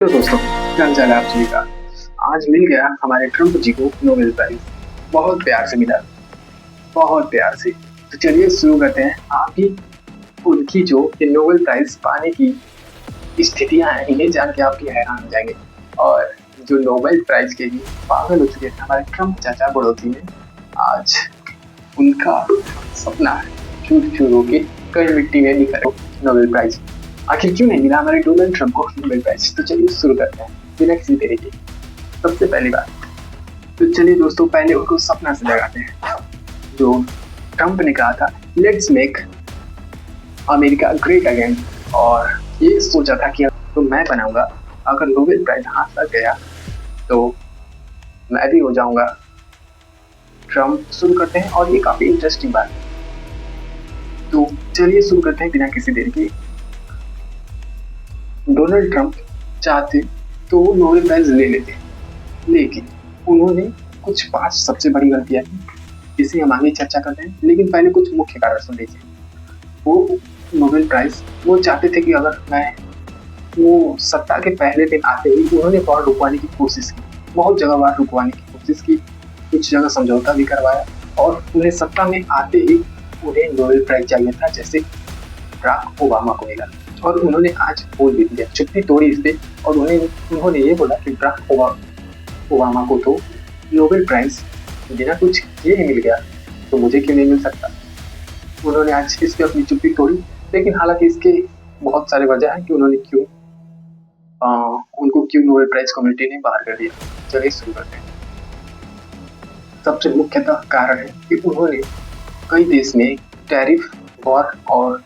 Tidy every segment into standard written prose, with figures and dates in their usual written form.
तो दोस्तों, क्या हाल चाल है आप सभी का। आज मिल गया हमारे ट्रम्प जी को नोबेल प्राइज। बहुत प्यार से मिला, बहुत प्यार से। तो चलिए शुरू करते हैं। आप भी उनकी जो ये नोबेल प्राइज पाने की स्थितियां हैं, इन्हें जान के आप भी हैरान हो जाएंगे। और जो नोबेल प्राइज के लिए पागल हो चुके थे हमारे ट्रम्प चाचा बढ़ोतरी में, आज उनका सपना चूर चूर होके कई मिट्टी में निकल नोबेल प्राइज। आखिर क्यों नहीं मिला हमारे डोनाल्ड ट्रम्प को नोबेल प्राइज। तो चलिए शुरू करते हैं बिना किसी देरी के। सबसे पहली बात, तो चलिए दोस्तों पहले उनको सपना से लगाते हैं। जो ट्रम्प ने कहा था, let's make America great again, और ये सोचा था कि तो मैं बनाऊंगा, अगर नोबेल प्राइज हाथ लग गया तो मैं भी हो जाऊंगा ट्रम्प। शुरू करते हैं, और ये काफी इंटरेस्टिंग बात है। तो चलिए शुरू करते हैं बिना किसी देरी के। डोनाल्ड ट्रम्प चाहते तो वो नोबेल प्राइज ले लेते, लेकिन उन्होंने कुछ 5 सबसे बड़ी गलतियां की, जिसे हम आगे चर्चा करते हैं। लेकिन पहले कुछ मुख्य कारण सुन लीजिए। वो नोबेल प्राइज वो चाहते थे कि अगर मैं वो सत्ता के पहले दिन आते ही उन्होंने वॉर रुकवाने की कोशिश की, बहुत जगह वॉर रुकवाने की कोशिश की, कुछ जगह समझौता भी करवाया, और उन्हें सत्ता में आते ही उन्हें नोबेल प्राइज चाहिए था, जैसे बराक ओबामा को मिला। और उन्होंने आज बोल भी दिया, चुप्पी तोड़ी इस पे, और उन्होंने ये बोला कि बराक ओबामा को तो नोबेल प्राइज बिना कुछ किए ही मिल गया, तो मुझे क्यों नहीं मिल सकता। उन्होंने आज इस पे अपनी चुप्पी तोड़ी। लेकिन हालांकि इसके बहुत सारे वजह है कि उन्होंने उनको क्यों नोबेल प्राइज कम्युनिटी ने बाहर कर दिया। चलिए शुरू करते हैं। सबसे मुख्यतः कारण है कि उन्होंने कई देश में टैरिफ वॉर और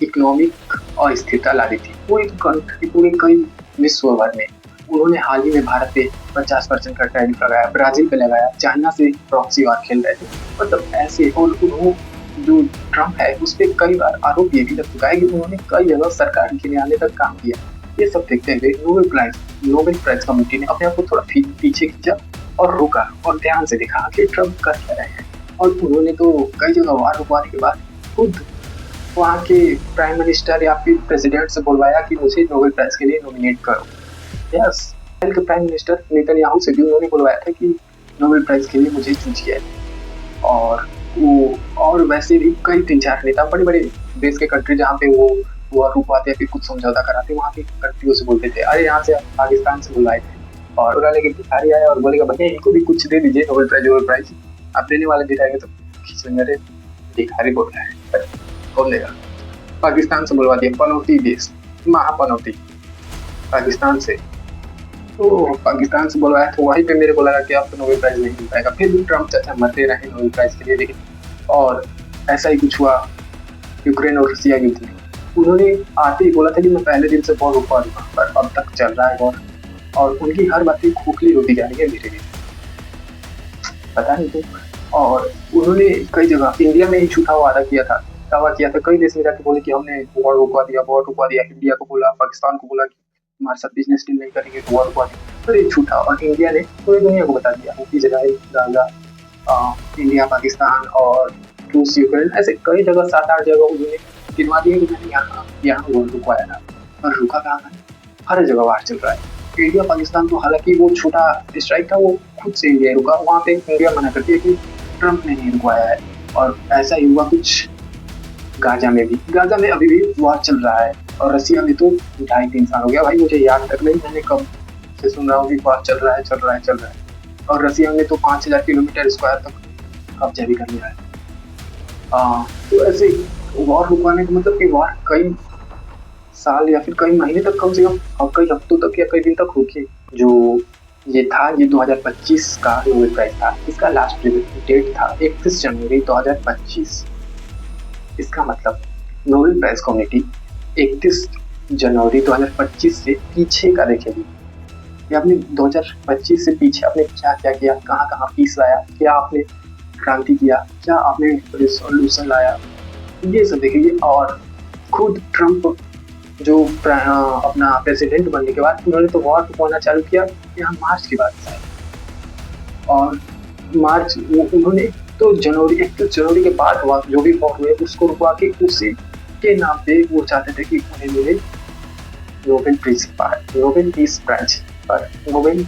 इकोनॉमिक अस्थिरता ला दी थी पूरे कई विश्व भर में। उन्होंने हाल ही में भारत पे 50% का टैरिफ लगाया, ब्राजील पे लगाया, चाइना से प्रॉक्सी वार खेल रहे थे। मतलब ऐसे, और उन्होंने जो ट्रम्प है उस पर कई बार आरोप ये भी लग चुका है कि उन्होंने कई जगह सरकार के आने तक काम किया। ये सब देखते हुए नोबेल प्राइज कमेटी ने अपने आप को थोड़ा पीछे खींचा और रुका और ध्यान से देखा कि ट्रम्प कर क्या रहे हैं। और उन्होंने तो कई जगह वार रुकवाने के बाद खुद वहाँ के प्राइम मिनिस्टर या फिर प्रेसिडेंट से बुलवाया कि मुझे नोबेल प्राइज के लिए नॉमिनेट करो। यस, इजराइल के प्राइम मिनिस्टर नेतन्याहू से भी उन्होंने बुलवाया था कि नोबेल प्राइज के लिए मुझे चूज किया है। और वैसे भी कई 3-4 नेता, बड़े बड़े देश के कंट्री जहाँ पे वो रुकवाते या फिर कुछ समझौता कराते, वहाँ की कंट्रियों से बोलते थे, अरे यहाँ से पाकिस्तान से बुलवाए थे। और बुला लेके भिखारी आया और बोलेगा भैया इनको भी कुछ दे दीजिए नोबेल प्राइज। आप देने वाले दिखाएंगे तो खींच लेंगे, अरे भिखारी बोल रहा है, कौन देगा। पाकिस्तान से बुलवा दिया, पनौती देश, महापनौती पाकिस्तान से। तो पाकिस्तान से बुलवाया तो वहीं पे मेरे को लगा कि आपको नोबेल प्राइज नहीं मिल पाएगा। फिर भी ट्रम्प चाचा मरते रहे नोबेल प्राइज के लिए। लेकिन और ऐसा ही कुछ हुआ यूक्रेन और रसिया युद्ध में। उन्होंने आते ही बोला था कि मैं पहले दिन से वॉर रुकवा दूंगा, पर अब तक चल रहा है वॉर, और उनकी हर बातें खोखली होती जा रही है धीरे धीरे, पता नहीं क्यों। और उन्होंने कई जगह इंडिया में ही झूठा वादा किया था, दावा किया था, कई देश में जाके बोले कि हमने वॉर रुकवा दिया। इंडिया को बोला, पाकिस्तान को बोला कि हमारे साथ बिजनेस डील नहीं करेंगे तो वॉर रुकवा दिया। तो ये झूठा, और इंडिया ने पूरी दुनिया को बता दिया इजराइल, गाजा, इंडिया, पाकिस्तान और रूस, यूक्रेन, ऐसे कई जगह 7-8 जगह उन्होंने गिनवा दिए कि मैंने यहाँ वॉर रुकवाया था। पर रुका कहाँ है, हर जगह वार चल रहा है। इंडिया पाकिस्तान तो हालांकि वो छोटा स्ट्राइक था, वो खुद से इंडिया रुका, वहाँ पे इंडिया मना करती है कि ट्रम्प ने नहीं रुकवाया है। और ऐसा ही हुआ कुछ गाजा में भी। गाजा में अभी भी वार चल रहा है, और रसिया में तो 2.5-3 साल हो गया भाई, मुझे याद तक नहीं, मैंने कब से सुन रहा हूँ कि वार चल रहा है। और रसिया में तो 5000 किलोमीटर स्क्वायर तक कब्जा भी कर लिया है। तो ऐसे वार रुकवाने का मतलब कि वार कई साल या फिर कई महीने तक, कम से कम, और कई हफ्तों तक या कई दिन तक रुकी। जो ये था, ये 2025 का नोबेल प्राइज था। इसका लास्ट डेट था 31 जनवरी 2025। इसका मतलब नोबेल प्राइज कम्युनिटी 31 जनवरी 2025 से पीछे का देखेगी कि आपने 2025 से पीछे आपने क्या क्या किया, कहाँ कहाँ पीस लाया, क्या आपने क्रांति किया, क्या आपने रिसोल्यूशन लाया, ये सब देखेंगे। और खुद ट्रम्प जो अपना प्रेसिडेंट बनने के बाद उन्होंने तो वॉर रुकवाना चालू किया यहाँ मार्च की बात है। और मार्च उन्होंने तो जनवरी 31 जनवरी के बाद हुआ जो भी वॉर हुए उसको रुकवा के उसी के नाम पे वो चाहते थे कि उन्हें मिले नोबेल पीस प्राइज पर नोबेल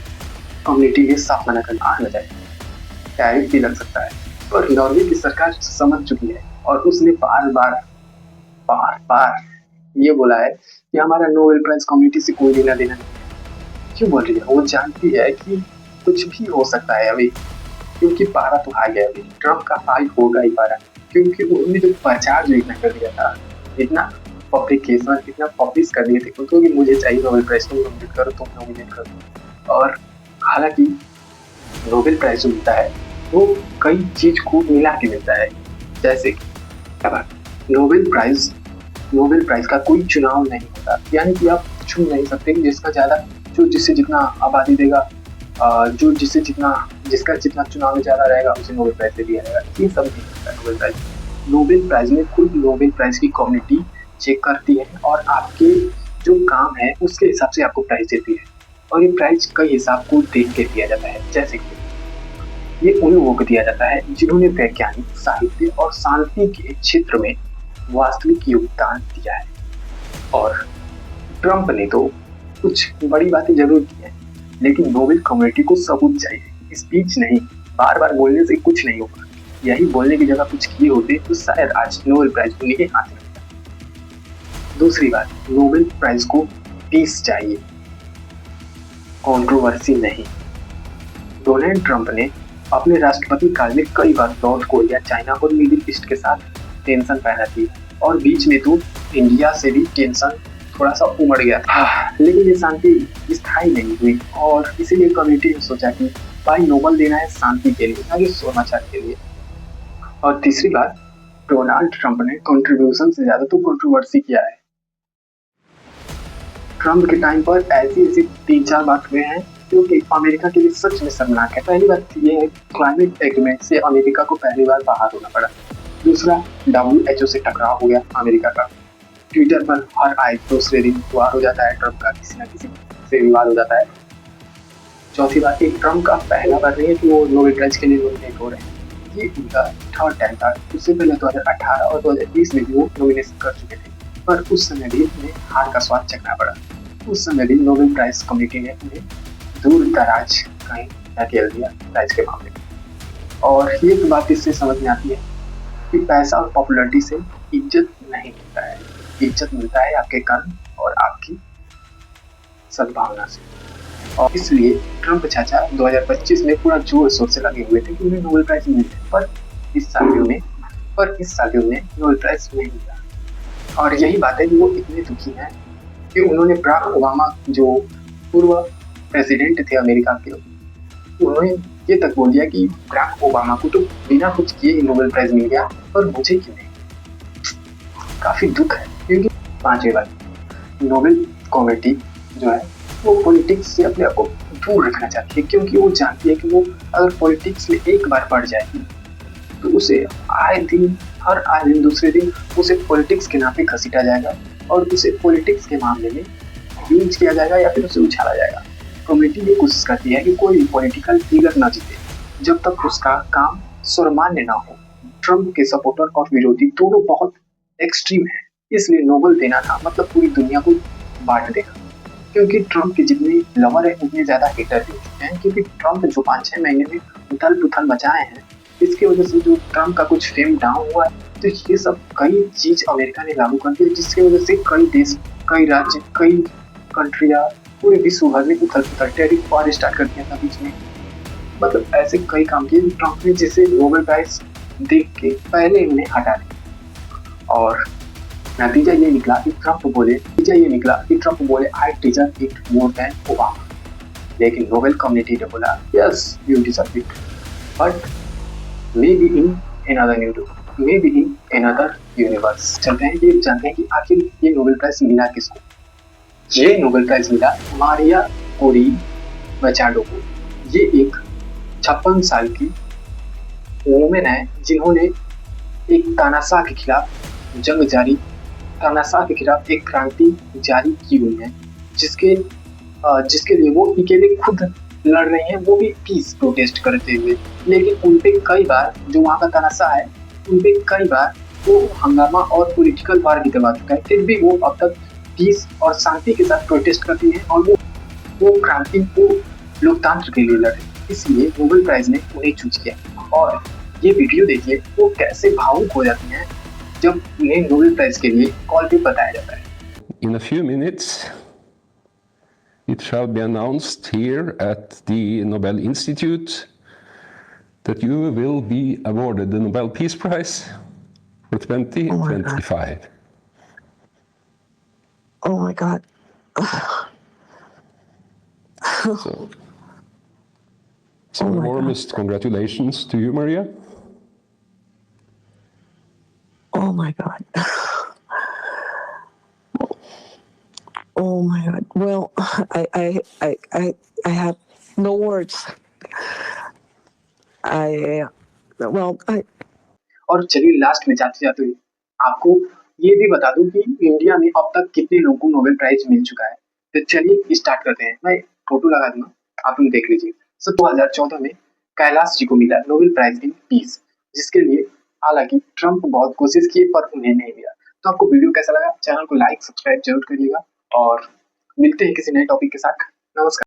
कम्युनिटी ने साफ मना कर आ न जाए, टैरिफ भी लग सकता है। पर नॉर्वे की सरकार समझ चुकी है और उसने बार बार ये बोला है कि हमारा नोबेल प्राइज कम्युनिटी से कोई लेना देना नहीं है। क्यों बोल रही है? वो जानती है कि कुछ भी हो सकता है अभी, क्योंकि पारा तो हाई है अभी, ट्रम्प का हाई होगा ही पारा, क्योंकि उन्होंने जो प्रचार जो इतना कर दिया था, इतना पब्लिकेशन, इतना पब्लिश कर दिए थे उनको कि मुझे चाहिए नोबेल प्राइज, तुम नॉमिनेट करो, तुम नॉमिनेट करो। और हालांकि नोबेल प्राइज जो मिलता है वो कई चीज को मिला के मिलता है, जैसे कि नोबेल प्राइज का कोई चुनाव नहीं होता, यानी कि आप चुन नहीं सकते कि जिससे जितना आबादी देगा, जिसका जितना चुनाव में ज्यादा रहेगा उसे नोबेल प्राइज दे दिया जाएगा। ये सब नहीं होता है नोबेल प्राइज में खुद नोबेल प्राइज की कम्युनिटी चेक करती है और आपके जो काम है उसके हिसाब से आपको प्राइज देती है, और ये प्राइज कई हिसाब को देख के दिया जाता है। जैसे कि ये उन लोगों को दिया जाता है जिन्होंने वैज्ञानिक, साहित्य और शांति के क्षेत्र में वास्तविक योगदान दिया है। और ट्रम्प ने तो कुछ बड़ी बातें जरूर की है, लेकिन नोबेल कम्युनिटी को सबूत चाहिए, स्पीच नहीं, बार बार बोलने से कुछ नहीं होगा। यही बोलने की जगह कुछ किए होते तो शायद आज नोबेल प्राइज उन्हीं के हाथ में होता। दूसरी बात, नोबेल प्राइज को पीस चाहिए, कंट्रोवर्सी नहीं। डोनाल्ड ट्रंप ने अपने राष्ट्रपति काल में कई बार नॉर्थ कोरिया, चाइना और मिडिल ईस्ट के साथ टेंशन पैदा की, और बीच में तो इंडिया से भी टेंशन थोड़ा सा उमड़ गया था, लेकिन ये शांति स्थायी नहीं हुई, और इसीलिए कमेटी ने सोचा कि भाई नोबेल देना है शांति के लिए, ना कि समाचार के लिए। और तीसरी बात, डोनाल्ड ट्रंप ने कंट्रीब्यूशन से ज्यादा तो कंट्रोवर्सी किया है। ट्रंप के टाइम पर ऐसी 3-4 बात हुए हैं जो कि अमेरिका के लिए सच में शर्मनाक है। पहली बात ये है, क्लाइमेट एग्रीमेंट से अमेरिका को पहली बार बाहर होना पड़ा। दूसरा, WHO से टकराव हो गया अमेरिका का। ट्विटर पर हर आए दूसरे दिन वार हो जाता है ट्रंप का, किसी न किसी से विवाद हो जाता है। चौथी बात, ट्रंप का पहला बार नहीं है कि वो नोबेल प्राइज के लिए नॉमिनेट हो रहे हैं, ये उनका थर्ड टाइम था। उससे पहले 2018 और 2020 में भी वो नॉमिनेशन कर चुके थे, पर उस समय भी उन्हें हार का स्वाद चखना पड़ा। उस समय भी नोबेल प्राइज कमेटी ने उन्हें दूर दराज कहीं धकेल दिया प्राइज के मामले में। और ये तो बात इससे समझ में आती है कि पैसा और पॉपुलैरिटी से इज्जत नहीं मिलता है, इज्जत मिलता है आपके कर्म और आपकी सद्भावना से। और इसलिए ट्रंप चाचा 2025 में पूरा जोर शोर से लगे हुए थे कि उन्हें नोबेल प्राइज मिले, पर इस साल भी उन्हें नोबेल प्राइज नहीं मिला। और यही बात है कि वो इतने दुखी हैं कि उन्होंने बराक ओबामा, जो पूर्व प्रेसिडेंट थे अमेरिका के, उन्होंने ये तक बोल दिया कि बराक ओबामा को तो बिना कुछ किए नोबेल प्राइज मिल गया, पर मुझे क्यों नहीं। काफी दुख है, क्योंकि पांचवी बात, नोबेल कमेटी जो है वो पॉलिटिक्स से अपने आप को दूर रखना चाहती है, क्योंकि वो जानती है कि वो अगर पॉलिटिक्स में एक बार पड़ जाएगी तो उसे हर आए दिन दूसरे दिन उसे पॉलिटिक्स के नाम पे घसीटा जाएगा, और उसे पॉलिटिक्स के मामले में यूज किया जाएगा या फिर उसे उछाला जाएगा। कमेटी ये कोशिश करती है कि कोई भी पॉलिटिकल फिगर ना जीते जब तक उसका काम सर्वमान्य ना हो। ट्रंप के सपोर्टर और विरोधी दोनों बहुत एक्सट्रीम है, इसलिए नोबेल देना था मतलब पूरी दुनिया को बांट देना, क्योंकि ट्रंप के जितने लवर है उतने ज्यादा हेटर भी हैं। क्योंकि ट्रंप जो 5-6 महीने में उथल पुथल मचाए हैं, इसकी वजह से जो ट्रंप का कुछ फेम डाउन हुआ है, तो ये सब कई चीज अमेरिका ने लागू कर दी, जिसकी वजह से कई देश, कई राज्य, कई कंट्रियां पूरे विश्व भर में उथल पुथल, टैरिफ वॉर स्टार्ट कर दिया था बीच में। मतलब ऐसे कई काम किए ट्रंप ने, जिसे नोबेल प्राइज देख के पहले उन्हें हटा दिया। और नतीजा ये निकला कि ट्रंप बोले I deserve it more than Obama, लेकिन नोबेल कम्युनिटी ने बोला yes you deserve it, but may be in another universe. चलते हैं, ये जानते हैं कि आखिर ये नोबेल प्राइज मिला किसको। ये नोबेल प्राइज मिला मारिया कोरी मचाडो को। ये एक 56 साल की वुमेन है जिन्होंने एक तानाशाह के खिलाफ एक क्रांति जारी की हुई है, जिसके लिए वो अकेले खुद लड़ रही हैं, वो भी पीस प्रोटेस्ट करते हुए। लेकिन उनपे कई बार, जो वहाँ का तानाशाह है, उनपे कई बार वो हंगामा और पॉलिटिकल वार भी करवा चुका है, फिर भी वो अब तक पीस और शांति के साथ प्रोटेस्ट करती हैं और वो क्रांति को लोकतंत्र के लिए लड़े, इसलिए नोबेल प्राइज ने उन्हें चूज किया। और ये वीडियो देखिए वो कैसे भावुक हो जाती हैं जब उन्हें नोबेल प्राइज के लिए कॉल भी बताया जाता है। In a few minutes, it shall be announced here at the Nobel Institute that you will be awarded the Nobel Peace Prize for 2025. Oh my God. So the warmest congratulations to you, Maria. Oh my God. Oh my God. Well, I have no words. और चलिए last में जाते जाते आपको ये भी बता दूं कि इंडिया में अब तक कितने लोगों को नोबेल प्राइज मिल चुका है। तो चलिए स्टार्ट करते हैं। मैं फोटो लगा दूंगा, आप लोग देख लीजिए। 2014 में कैलाश जी को मिला नोबेल प्राइज इन पीस, जिसके लिए हालांकि ट्रम्प बहुत कोशिश किए पर उन्हें नहीं मिला। तो आपको वीडियो कैसा लगा, चैनल को लाइक सब्सक्राइब जरूर करिएगा और मिलते हैं किसी नए टॉपिक के साथ। नमस्कार।